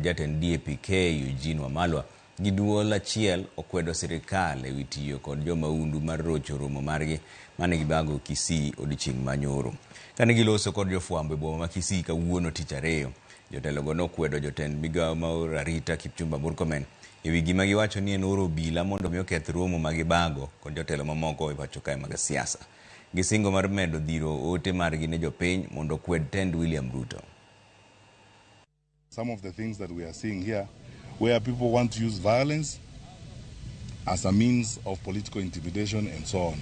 Jotend DAPK Eugene Wamalwa gi duol achiel okwedo sirkal ewi tiyo kod jomaundu mar rocho romo margi mane gibago Kisii odiochieng' manyoro. Kane giloso kod jofwambo e boma ma Kisii kawuono tich ariyo, jotelogo nokwedo jotend migawo mar arita Kipchumba Murkomen ewi gima giwacho ni en oro obila mondo omi oketh romo magibago kod jotelo mamoko e pacho kae mag siasa. Gisingo mar medo dhiro ote margi ne jopiny mondo okwed tend William Ruto. Some of the things that we are seeing here, where people want to use violence as a means of political intimidation and so on.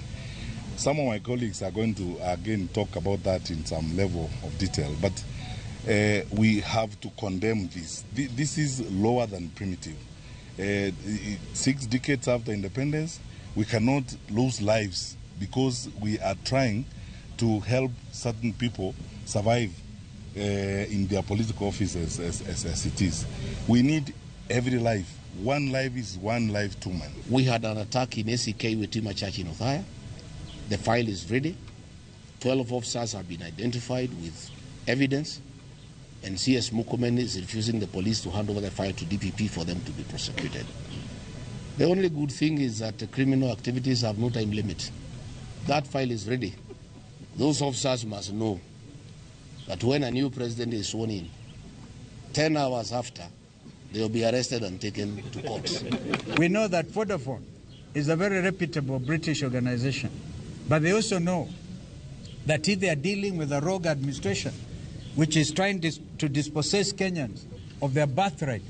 Some of my colleagues are going to again talk about that in some level of detail, but we have to condemn this. This is lower than primitive. 6 decades after independence, we cannot lose lives because we are trying to help certain people survive in their political offices as it is. We need every life. One life is one life too many. We had an attack in SEK with Tima Church in Othaya. The file is ready. 12 officers have been identified with evidence, and CS Murkomen is refusing the police to hand over the file to DPP for them to be prosecuted. The only good thing is that the criminal activities have no time limit. That file is ready. Those officers must know that when a new president is sworn in, 10 hours after, they will be arrested and taken to court. We know that Vodafone is a very reputable British organization, but they also know that if they are dealing with a rogue administration, which is trying to dispossess Kenyans of their birthright,